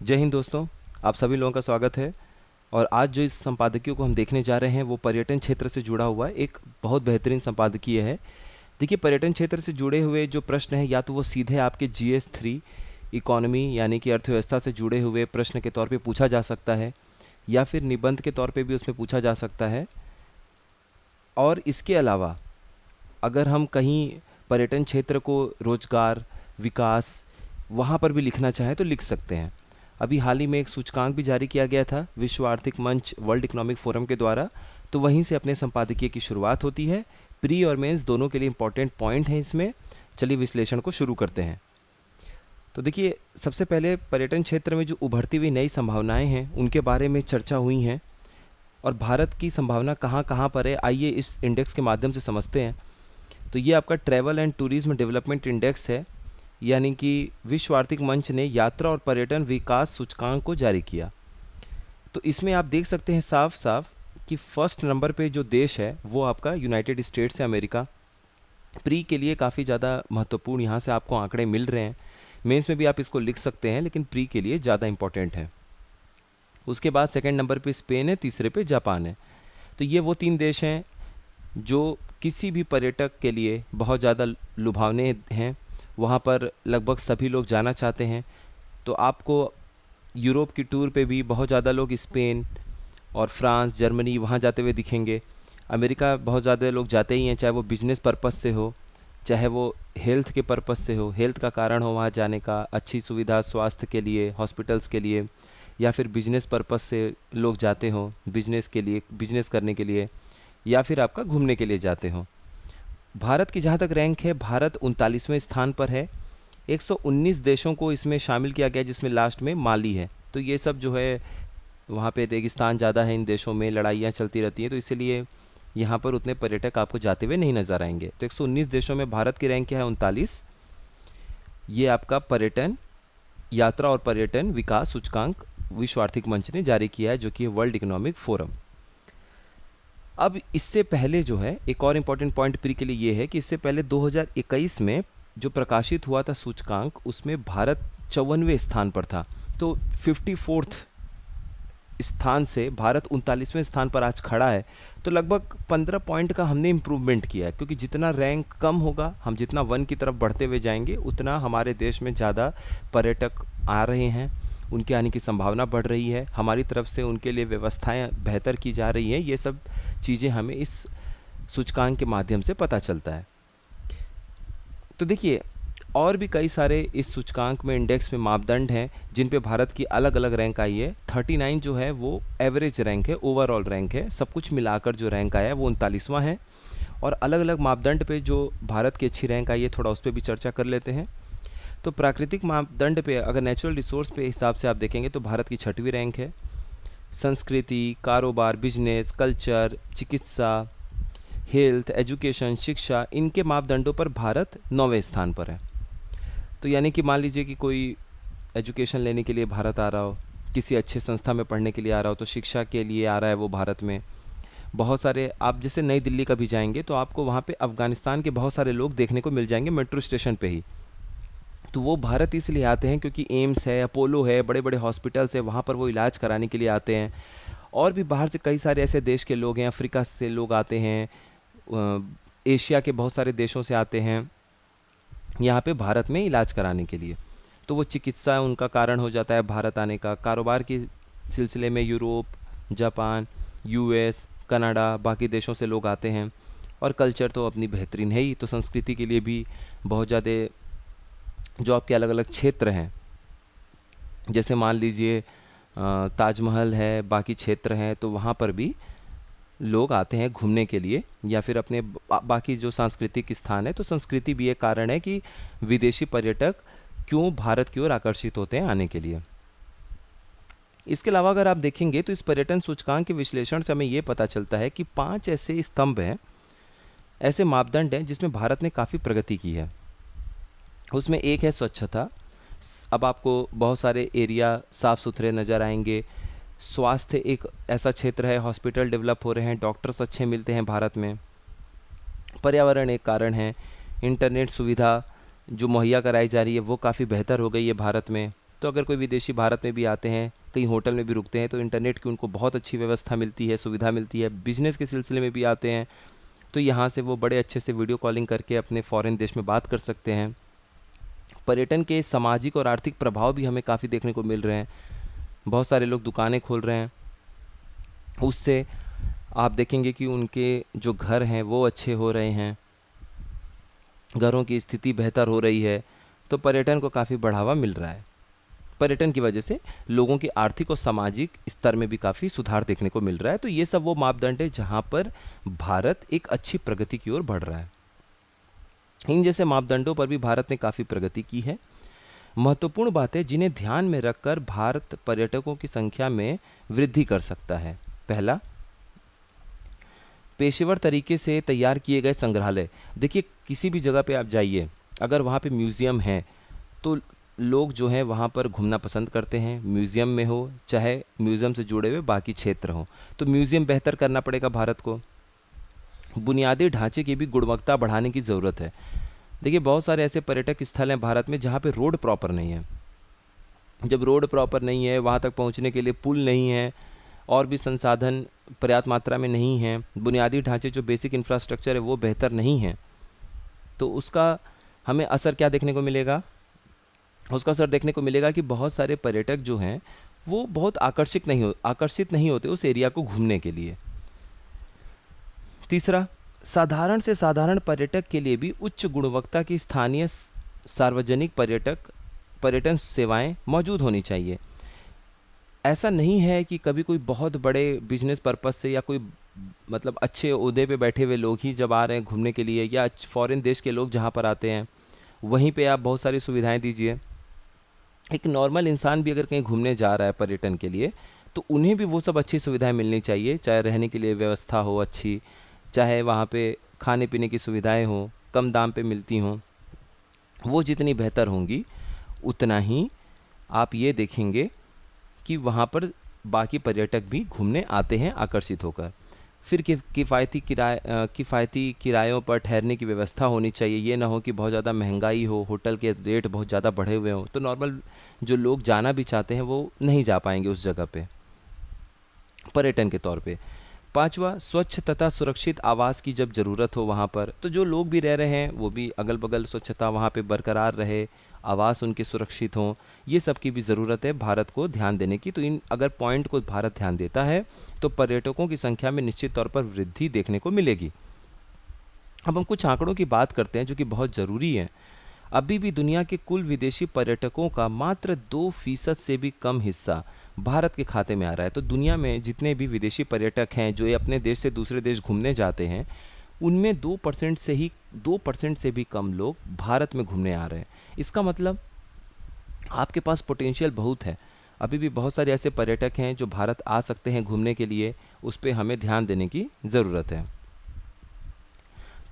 जय हिंद दोस्तों। आप सभी लोगों का स्वागत है। और आज जो इस संपादकीय को हम देखने जा रहे हैं वो पर्यटन क्षेत्र से जुड़ा हुआ एक बहुत बेहतरीन संपादकीय है। देखिए, पर्यटन क्षेत्र से जुड़े हुए जो प्रश्न हैं या तो वो सीधे आपके GS3 इकोनॉमी यानी कि अर्थव्यवस्था से जुड़े हुए प्रश्न के तौर पे पूछा जा सकता है, या फिर निबंध के तौर पे भी उसमें पूछा जा सकता है। और इसके अलावा अगर हम कहीं पर्यटन क्षेत्र को रोजगार, विकास, वहाँ पर भी लिखना चाहें तो लिख सकते हैं। अभी हाल ही में एक सूचकांक भी जारी किया गया था विश्व आर्थिक मंच वर्ल्ड इकोनॉमिक फोरम के द्वारा, तो वहीं से अपने संपादकीय की शुरुआत होती है। प्री और मेंस दोनों के लिए इंपॉर्टेंट पॉइंट हैं इसमें। चलिए विश्लेषण को शुरू करते हैं। तो देखिए, सबसे पहले पर्यटन क्षेत्र में जो उभरती हुई नई संभावनाएं हैं उनके बारे में चर्चा हुई हैं, और भारत की संभावना कहाँ कहाँ पर है आइए इस इंडेक्स के माध्यम से समझते हैं। तो ये आपका travel and tourism development index है, यानी कि विश्व आर्थिक मंच ने यात्रा और पर्यटन विकास सूचकांक को जारी किया। तो इसमें आप देख सकते हैं साफ साफ कि फर्स्ट नंबर पे जो देश है वो आपका यूनाइटेड स्टेट्स है, अमेरिका। प्री के लिए काफ़ी ज़्यादा महत्वपूर्ण यहाँ से आपको आंकड़े मिल रहे हैं। मेंस में भी आप इसको लिख सकते हैं, लेकिन प्री के लिए ज़्यादा इंपॉर्टेंट है। उसके बाद सेकंड नंबर पे स्पेन है, तीसरे पे जापान है। तो ये वो तीन देश हैं जो किसी भी पर्यटक के लिए बहुत ज़्यादा लुभावने हैं। वहाँ पर लगभग सभी लोग जाना चाहते हैं। तो आपको यूरोप की टूर पे भी बहुत ज़्यादा लोग स्पेन और फ्रांस, जर्मनी वहाँ जाते हुए दिखेंगे। अमेरिका बहुत ज़्यादा लोग जाते ही हैं, चाहे वो बिजनेस पर्पस से हो, चाहे वो हेल्थ के पर्पस से हो, हेल्थ का कारण हो वहाँ जाने का, अच्छी सुविधा स्वास्थ्य के लिए, हॉस्पिटल्स के लिए, या फिर बिजनेस पर्पस से लोग जाते हों बिजनेस के लिए, बिजनेस करने के लिए, या फिर आपका घूमने के लिए जाते हों। भारत की जहाँ तक रैंक है, भारत 39वें स्थान पर है। 119 देशों को इसमें शामिल किया गया, जिसमें लास्ट में माली है। तो ये सब जो है वहाँ पे रेगिस्तान ज़्यादा है, इन देशों में लड़ाइयाँ चलती रहती हैं, तो इसीलिए यहाँ पर उतने पर्यटक आपको जाते हुए नहीं नज़र आएंगे। तो 119 देशों में भारत की रैंक क्या है? 39। ये आपका पर्यटन, यात्रा और पर्यटन विकास सूचकांक विश्व आर्थिक मंच ने जारी किया है, जो कि वर्ल्ड इकोनॉमिक फोरम। अब इससे पहले जो है एक और इम्पॉर्टेंट पॉइंट प्री के लिए ये है कि इससे पहले 2021 में जो प्रकाशित हुआ था सूचकांक, उसमें भारत 54वें स्थान पर था। तो 54th स्थान से भारत 39वें स्थान पर आज खड़ा है। तो लगभग 15 पॉइंट का हमने इम्प्रूवमेंट किया है, क्योंकि जितना रैंक कम होगा, हम जितना वन की तरफ बढ़ते हुए जाएंगे, उतना हमारे देश में ज़्यादा पर्यटक आ रहे हैं, उनके आने की संभावना बढ़ रही है, हमारी तरफ से उनके लिए व्यवस्थाएं बेहतर की जा रही हैं। ये सब चीज़ें हमें इस सूचकांक के माध्यम से पता चलता है। तो देखिए, और भी कई सारे इस सूचकांक में, इंडेक्स में मापदंड हैं जिन पे भारत की अलग अलग रैंक आई है। 39 जो है वो एवरेज रैंक है, ओवरऑल रैंक है, सब कुछ मिलाकर जो रैंक आया है वो 39वां है। और अलग अलग मापदंड पे जो भारत की अच्छी रैंक आई है, थोड़ा उस पर भी चर्चा कर लेते हैं। तो प्राकृतिक मापदंड पे, अगर नेचुरल रिसोर्स पे हिसाब से आप देखेंगे तो भारत की 6वीं रैंक है। संस्कृति, कारोबार, बिजनेस, कल्चर, चिकित्सा, हेल्थ, एजुकेशन, शिक्षा, इनके मापदंडों पर भारत 9वें स्थान पर है। तो यानी कि मान लीजिए कि कोई एजुकेशन लेने के लिए भारत आ रहा हो, किसी अच्छे संस्था में पढ़ने के लिए आ रहा हो, तो शिक्षा के लिए आ रहा है वो भारत में। बहुत सारे, आप जैसे नई दिल्ली का भी जाएंगे तो आपको वहाँ पे अफ़गानिस्तान के बहुत सारे लोग देखने को मिल जाएंगे मेट्रो स्टेशन पे ही। तो वो भारत इसलिए आते हैं क्योंकि एम्स है, अपोलो है, बड़े बड़े हॉस्पिटल्स है, वहाँ पर वो इलाज कराने के लिए आते हैं। और भी बाहर से कई सारे ऐसे देश के लोग हैं, अफ्रीका से लोग आते हैं, एशिया के बहुत सारे देशों से आते हैं यहाँ पे भारत में इलाज कराने के लिए। तो वो चिकित्सा उनका कारण हो जाता है भारत आने का। कारोबार के सिलसिले में यूरोप, जापान, यूएस, कनाडा, बाकी देशों से लोग आते हैं। और कल्चर तो अपनी बेहतरीन है ही, तो संस्कृति के लिए भी बहुत ज़्यादा जो आपके अलग अलग क्षेत्र हैं, जैसे मान लीजिए ताजमहल है, बाकी क्षेत्र हैं, तो वहाँ पर भी लोग आते हैं घूमने के लिए, या फिर अपने बाकी जो सांस्कृतिक स्थान है। तो संस्कृति भी एक कारण है कि विदेशी पर्यटक क्यों भारत की ओर आकर्षित होते हैं आने के लिए। इसके अलावा अगर आप देखेंगे तो इस पर्यटन सूचकांक के विश्लेषण से हमें ये पता चलता है कि 5 ऐसे स्तंभ हैं, ऐसे मापदंड हैं जिसमें भारत ने काफ़ी प्रगति की है। उसमें एक है स्वच्छता। अब आपको बहुत सारे एरिया साफ़ सुथरे नज़र आएंगे। स्वास्थ्य एक ऐसा क्षेत्र है, हॉस्पिटल डेवलप हो रहे हैं, डॉक्टर्स अच्छे मिलते हैं भारत में। पर्यावरण एक कारण है। इंटरनेट सुविधा जो मुहैया कराई जा रही है वो काफ़ी बेहतर हो गई है भारत में। तो अगर कोई विदेशी भारत में भी आते हैं, कहीं होटल में भी रुकते हैं, तो इंटरनेट की उनको बहुत अच्छी व्यवस्था मिलती है, सुविधा मिलती है। बिजनेस के सिलसिले में भी आते हैं तो यहाँ से वो बड़े अच्छे से वीडियो कॉलिंग करके अपने फॉरेन देश में बात कर सकते हैं। पर्यटन के सामाजिक और आर्थिक प्रभाव भी हमें काफ़ी देखने को मिल रहे हैं। बहुत सारे लोग दुकानें खोल रहे हैं, उससे आप देखेंगे कि उनके जो घर हैं वो अच्छे हो रहे हैं, घरों की स्थिति बेहतर हो रही है। तो पर्यटन को काफ़ी बढ़ावा मिल रहा है। पर्यटन की वजह से लोगों के आर्थिक और सामाजिक स्तर में भी काफ़ी सुधार देखने को मिल रहा है। तो ये सब वो मापदंड है जहाँ पर भारत एक अच्छी प्रगति की ओर बढ़ रहा है। इन जैसे मापदंडों पर भी भारत ने काफ़ी प्रगति की है। महत्वपूर्ण बातें जिन्हें ध्यान में रखकर भारत पर्यटकों की संख्या में वृद्धि कर सकता है। पहला, पेशेवर तरीके से तैयार किए गए संग्रहालय। देखिए, किसी भी जगह पे आप जाइए, अगर वहाँ पे म्यूज़ियम है तो लोग जो हैं वहाँ पर घूमना पसंद करते हैं। म्यूज़ियम में हो चाहे म्यूज़ियम से जुड़े हुए बाकी क्षेत्र हों, तो म्यूज़ियम बेहतर करना पड़ेगा भारत को। बुनियादी ढांचे की भी गुणवत्ता बढ़ाने की ज़रूरत है। देखिए, बहुत सारे ऐसे पर्यटक स्थल हैं भारत में जहाँ पे रोड प्रॉपर नहीं है। जब रोड प्रॉपर नहीं है, वहाँ तक पहुँचने के लिए पुल नहीं है, और भी संसाधन पर्याप्त मात्रा में नहीं है, बुनियादी ढांचे जो बेसिक इंफ्रास्ट्रक्चर है वो बेहतर नहीं है, तो उसका हमें असर क्या देखने को मिलेगा? उसका असर देखने को मिलेगा कि बहुत सारे पर्यटक जो हैं वो बहुत आकर्षित नहीं होते उस एरिया को घूमने के लिए। तीसरा, साधारण से साधारण पर्यटक के लिए भी उच्च गुणवत्ता की स्थानीय सार्वजनिक पर्यटन सेवाएं मौजूद होनी चाहिए। ऐसा नहीं है कि कभी कोई बहुत बड़े बिजनेस पर्पस से या कोई मतलब अच्छे ओहदे पे बैठे हुए लोग ही जब आ रहे हैं घूमने के लिए, या फॉरेन देश के लोग जहाँ पर आते हैं वहीं पे आप बहुत सारी सुविधाएं दीजिए। एक नॉर्मल इंसान भी अगर कहीं घूमने जा रहा है पर्यटन के लिए, तो उन्हें भी वो सब अच्छी सुविधाएं मिलनी चाहिए, चाहे रहने के लिए व्यवस्था हो अच्छी, चाहे वहाँ पे खाने पीने की सुविधाएं हों, कम दाम पे मिलती हों। वो जितनी बेहतर होंगी उतना ही आप ये देखेंगे कि वहाँ पर बाकी पर्यटक भी घूमने आते हैं आकर्षित होकर। फिर किफ़ायती किरायों पर ठहरने की व्यवस्था होनी चाहिए। ये ना हो कि बहुत ज़्यादा महंगाई हो, होटल के रेट बहुत ज़्यादा बढ़े हुए हों, तो नॉर्मल जो लोग जाना भी चाहते हैं वो नहीं जा पाएंगे उस जगह पे पर्यटन के तौर पे। पांचवा, स्वच्छ तथा सुरक्षित आवास की जब ज़रूरत हो वहाँ पर, तो जो लोग भी रह रहे हैं वो भी अगल बगल स्वच्छता वहाँ पे बरकरार रहे, आवास उनके सुरक्षित हों, ये सब की भी ज़रूरत है भारत को ध्यान देने की। तो इन अगर पॉइंट को भारत ध्यान देता है तो पर्यटकों की संख्या में निश्चित तौर पर वृद्धि देखने को मिलेगी। अब हम कुछ आंकड़ों की बात करते हैं जो कि बहुत ज़रूरी है। अभी भी दुनिया के कुल विदेशी पर्यटकों का मात्र 2% से भी कम हिस्सा भारत के खाते में आ रहा है। तो दुनिया में जितने भी विदेशी पर्यटक हैं जो ये अपने देश से दूसरे देश घूमने जाते हैं, उनमें 2% से भी कम लोग भारत में घूमने आ रहे हैं। इसका मतलब आपके पास पोटेंशियल बहुत है। अभी भी बहुत सारे ऐसे पर्यटक हैं जो भारत आ सकते हैं घूमने के लिए, उस पर हमें ध्यान देने की ज़रूरत है।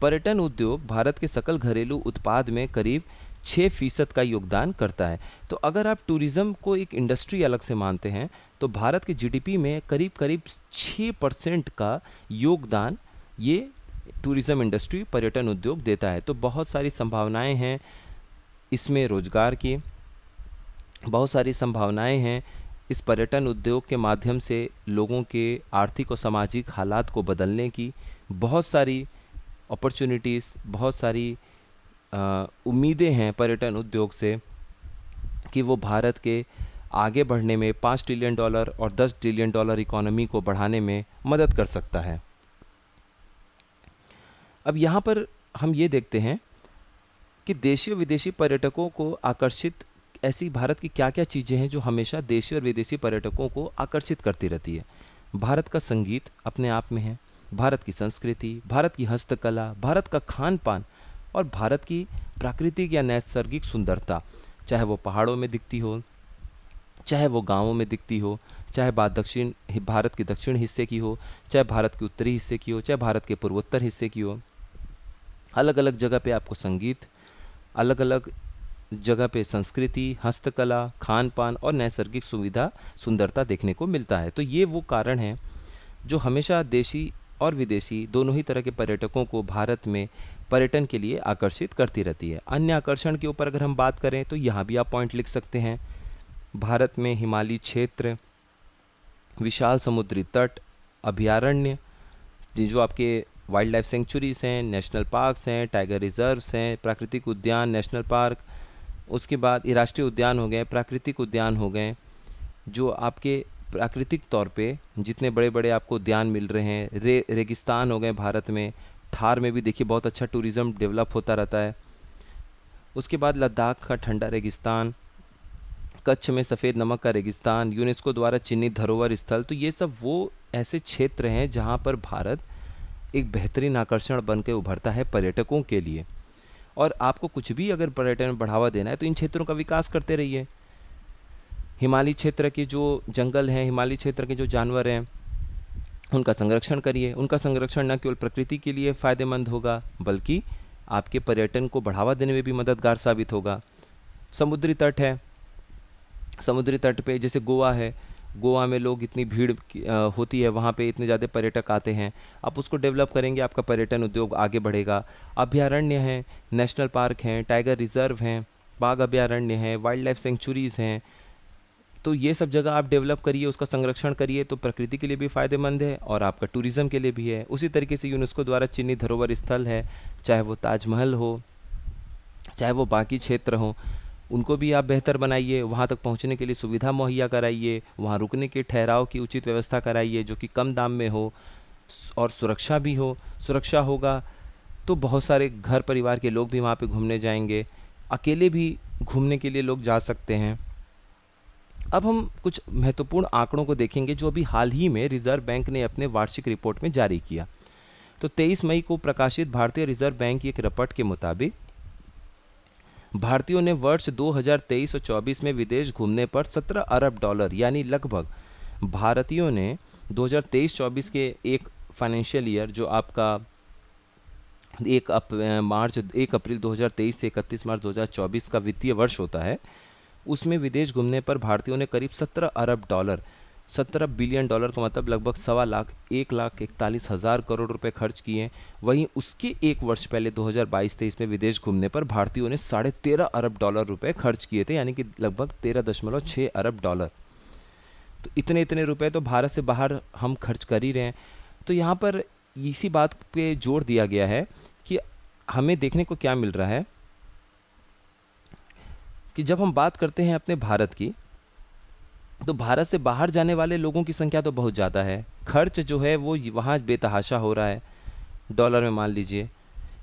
पर्यटन उद्योग भारत के सकल घरेलू उत्पाद में करीब 6% का योगदान करता है। तो अगर आप टूरिज़्म को एक इंडस्ट्री अलग से मानते हैं, तो भारत के जीडीपी में करीब करीब 6% का योगदान ये टूरिज़्म इंडस्ट्री, पर्यटन उद्योग देता है। तो बहुत सारी संभावनाएं हैं इसमें रोजगार की, बहुत सारी संभावनाएं हैं इस पर्यटन उद्योग के माध्यम से लोगों के आर्थिक और सामाजिक हालात को बदलने की। बहुत सारी अपॉर्चुनिटीज़, बहुत सारी उम्मीदें हैं पर्यटन उद्योग से कि वो भारत के आगे बढ़ने में $5 ट्रिलियन और $10 ट्रिलियन इकोनॉमी को बढ़ाने में मदद कर सकता है। अब यहाँ पर हम ये देखते हैं कि देशी और विदेशी पर्यटकों को आकर्षित ऐसी भारत की क्या क्या चीज़ें हैं जो हमेशा देशी और विदेशी पर्यटकों को आकर्षित करती रहती है। भारत का संगीत अपने आप में है, भारत की संस्कृति, भारत की हस्तकला, भारत का खान पान और भारत की प्राकृतिक या नैसर्गिक सुंदरता, चाहे वो पहाड़ों में दिखती हो, चाहे वो गांवों में दिखती हो, चाहे भारत के दक्षिण हिस्से की हो, चाहे भारत के उत्तरी हिस्से की हो, चाहे भारत के पूर्वोत्तर हिस्से की हो। अलग अलग जगह पे आपको संगीत, अलग अलग जगह पे संस्कृति, हस्तकला, खान पान और नैसर्गिक सुंदरता देखने को मिलता है। तो ये वो कारण है जो हमेशा देशी और विदेशी दोनों ही तरह के पर्यटकों को भारत में पर्यटन के लिए आकर्षित करती रहती है। अन्य आकर्षण के ऊपर अगर हम बात करें तो यहाँ भी आप पॉइंट लिख सकते हैं भारत में हिमालयी क्षेत्र, विशाल समुद्री तट, अभयारण्य, ये जो आपके वाइल्ड लाइफ सेंचुरीज हैं, नेशनल पार्क्स हैं, टाइगर रिजर्व्स हैं, प्राकृतिक उद्यान, नेशनल पार्क, उसके बाद ये राष्ट्रीय उद्यान हो गए, प्राकृतिक उद्यान हो गए, जो आपके प्राकृतिक तौर पे जितने बड़े बड़े आपको उद्यान मिल रहे हैं, रेगिस्तान हो गए भारत में, थार में भी देखिए बहुत अच्छा टूरिज़्म डेवलप होता रहता है। उसके बाद लद्दाख का ठंडा रेगिस्तान, कच्छ में सफ़ेद नमक का रेगिस्तान, यूनेस्को द्वारा चिन्हित धरोहर स्थल। तो ये सब वो ऐसे क्षेत्र हैं जहाँ पर भारत एक बेहतरीन आकर्षण बन के उभरता है पर्यटकों के लिए। और आपको कुछ भी अगर पर्यटन में बढ़ावा देना है तो इन क्षेत्रों का विकास करते रहिए। हिमालयी क्षेत्र के जो जंगल हैं, हिमालयी क्षेत्र के जो जानवर हैं, उनका संरक्षण करिए। उनका संरक्षण न केवल प्रकृति के लिए फ़ायदेमंद होगा बल्कि आपके पर्यटन को बढ़ावा देने में भी मददगार साबित होगा। समुद्री तट है, समुद्री तट पे जैसे गोवा है, गोवा में लोग इतनी भीड़ होती है, वहाँ पे इतने ज़्यादा पर्यटक आते हैं। आप उसको डेवलप करेंगे, आपका पर्यटन उद्योग आगे बढ़ेगा। अभयारण्य हैं, नेशनल पार्क हैं, टाइगर रिजर्व हैं, बाघ अभयारण्य हैं, वाइल्ड लाइफ सेंचुरीज़ हैं। तो ये सब जगह आप डेवलप करिए, उसका संरक्षण करिए, तो प्रकृति के लिए भी फ़ायदेमंद है और आपका टूरिज़्म के लिए भी है। उसी तरीके से यूनेस्को द्वारा चिन्हित धरोहर स्थल है, चाहे वो ताजमहल हो, चाहे वो बाकी क्षेत्र हों, उनको भी आप बेहतर बनाइए। वहाँ तक पहुँचने के लिए सुविधा मुहैया कराइए, वहाँ रुकने के ठहराव की उचित व्यवस्था कराइए जो कि कम दाम में हो और सुरक्षा भी हो। सुरक्षा होगा तो बहुत सारे घर परिवार के लोग भी वहाँ पे घूमने जाएंगे, अकेले भी घूमने के लिए लोग जा सकते हैं। अब हम कुछ महत्वपूर्ण आंकड़ों को देखेंगे जो अभी हाल ही में रिजर्व बैंक ने अपने वार्षिक रिपोर्ट में जारी किया। तो 23 मई को प्रकाशित भारतीय रिजर्व बैंक की एक रिपोर्ट के मुताबिक भारतीयों ने वर्ष 2023 और 24 में विदेश घूमने पर 17 अरब डॉलर यानी लगभग भारतीयों ने 2023-24 के एक फाइनेंशियल ईयर जो आपका 1 अप्रैल 2023 से 31 मार्च 2024 का वित्तीय वर्ष होता है, उसमें विदेश घूमने पर भारतीयों ने करीब 17 अरब डॉलर, 17 बिलियन डॉलर का मतलब लगभग 1,41,41,000 करोड़ रुपए खर्च किए। वहीं उसके एक वर्ष पहले 2022-23 में विदेश घूमने पर भारतीयों ने 13.5 अरब डॉलर रुपए खर्च किए थे, यानी कि लगभग 13.6 अरब डॉलर। तो इतने इतने रुपए तो भारत से बाहर हम खर्च कर ही रहे हैं। तो यहाँ पर इसी बात पे जोर दिया गया है कि हमें देखने को क्या मिल रहा है कि जब हम बात करते हैं अपने भारत की, तो भारत से बाहर जाने वाले लोगों की संख्या तो बहुत ज़्यादा है, खर्च जो है वो वहाँ बेतहाशा हो रहा है, डॉलर में मान लीजिए।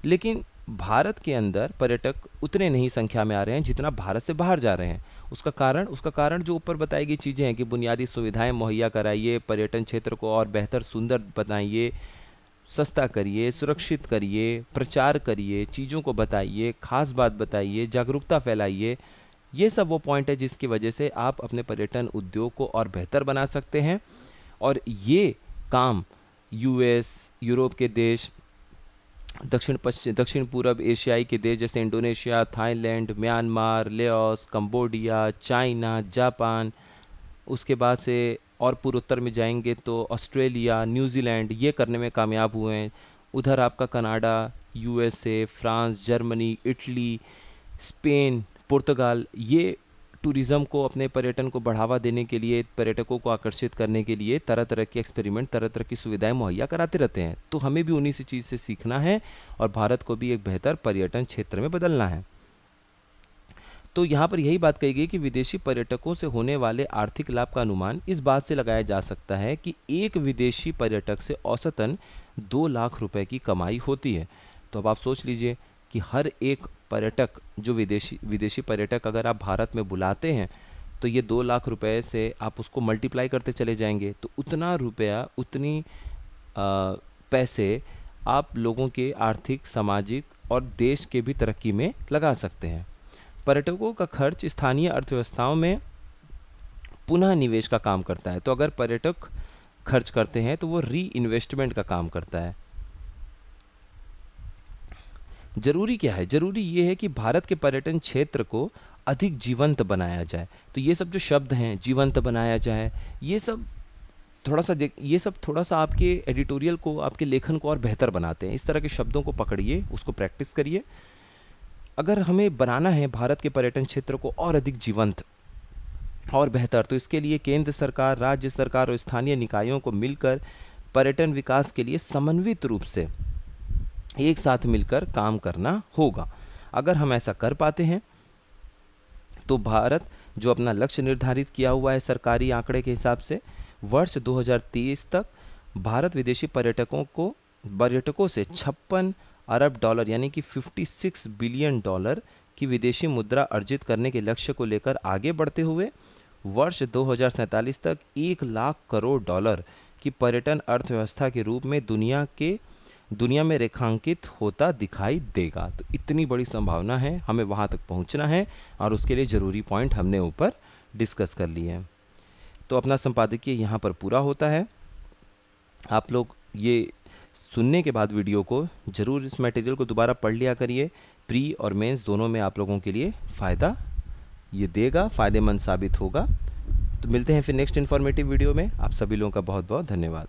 लेकिन भारत के अंदर पर्यटक उतने नहीं संख्या में आ रहे हैं जितना भारत से बाहर जा रहे हैं। उसका कारण जो ऊपर बताई गई चीज़ें हैं कि बुनियादी सुविधाएं मुहैया कराइए, पर्यटन क्षेत्र को और बेहतर सुंदर बनाइए, सस्ता करिए, सुरक्षित करिए, प्रचार करिए, चीज़ों को बताइए, खास बात बताइए, जागरूकता फैलाइए। ये सब वो पॉइंट है जिसकी वजह से आप अपने पर्यटन उद्योग को और बेहतर बना सकते हैं। और ये काम यूएस, यूरोप के देश, दक्षिण पूर्व एशियाई के देश जैसे Indonesia, Thailand, Myanmar, Laos, Cambodia, China, Japan, उसके बाद से और पूर्वोत्तर में जाएंगे तो ऑस्ट्रेलिया, न्यूजीलैंड, ये करने में कामयाब हुए हैं। उधर आपका Canada, USA, France, Germany, Italy, Spain, पुर्तगाल, ये टूरिज़्म को, अपने पर्यटन को बढ़ावा देने के लिए, पर्यटकों को आकर्षित करने के लिए तरह तरह के एक्सपेरिमेंट, तरह तरह की सुविधाएं मुहैया कराते रहते हैं। तो हमें भी उन्हीं से चीज़ से सीखना है और भारत को भी एक बेहतर पर्यटन क्षेत्र में बदलना है। तो यहाँ पर यही बात कही गई कि विदेशी पर्यटकों से होने वाले आर्थिक लाभ का अनुमान इस बात से लगाया जा सकता है कि एक विदेशी पर्यटक से औसतन 2 लाख रुपए की कमाई होती है। तो अब आप सोच लीजिए कि हर एक पर्यटक जो विदेशी पर्यटक अगर आप भारत में बुलाते हैं तो ये 2 लाख रुपए से आप उसको मल्टीप्लाई करते चले जाएंगे, तो उतना रुपया, उतनी पैसे आप लोगों के आर्थिक, सामाजिक और देश के भी तरक्की में लगा सकते हैं। पर्यटकों का खर्च स्थानीय अर्थव्यवस्थाओं में पुनः निवेश का काम करता है। तो अगर पर्यटक खर्च करते हैं तो वो री इन्वेस्टमेंट का काम करता है। जरूरी क्या है? जरूरी ये है कि भारत के पर्यटन क्षेत्र को अधिक जीवंत बनाया जाए। तो ये सब जो शब्द हैं, जीवंत बनाया जाए, ये सब थोड़ा सा आपके एडिटोरियल को, आपके लेखन को और बेहतर बनाते हैं। इस तरह के शब्दों को पकड़िए, उसको प्रैक्टिस करिए। अगर हमें बनाना है भारत के पर्यटन क्षेत्र को और अधिक जीवंत, और बेहतर। तो इसके लिए केंद्र सरकार, राज्य सरकार और स्थानीय निकायों को मिलकर पर्यटन विकास के लिए समन्वित रूप से एक साथ मिलकर काम करना होगा। अगर हम ऐसा कर पाते हैं तो भारत जो अपना लक्ष्य निर्धारित किया हुआ है सरकारी आंकड़े के हिसाब से, वर्ष 2030 तक भारत विदेशी पर्यटकों से 56 अरब डॉलर यानी कि 56 बिलियन डॉलर की विदेशी मुद्रा अर्जित करने के लक्ष्य को लेकर आगे बढ़ते हुए वर्ष 2047 तक 1 लाख करोड़ डॉलर की पर्यटन अर्थव्यवस्था के रूप में दुनिया में रेखांकित होता दिखाई देगा। तो इतनी बड़ी संभावना है, हमें वहाँ तक पहुँचना है और उसके लिए ज़रूरी पॉइंट हमने ऊपर डिस्कस कर लिए हैं। तो अपना संपादकीय यहाँ पर पूरा होता है। आप लोग ये सुनने के बाद वीडियो को ज़रूर, इस मटेरियल को दोबारा पढ़ लिया करिए। प्री और मेंस दोनों में आप लोगों के लिए फ़ायदा ये देगा, फ़ायदेमंद साबित होगा। तो मिलते हैं फिर नेक्स्ट इन्फॉर्मेटिव वीडियो में। आप सभी लोगों का बहुत बहुत धन्यवाद।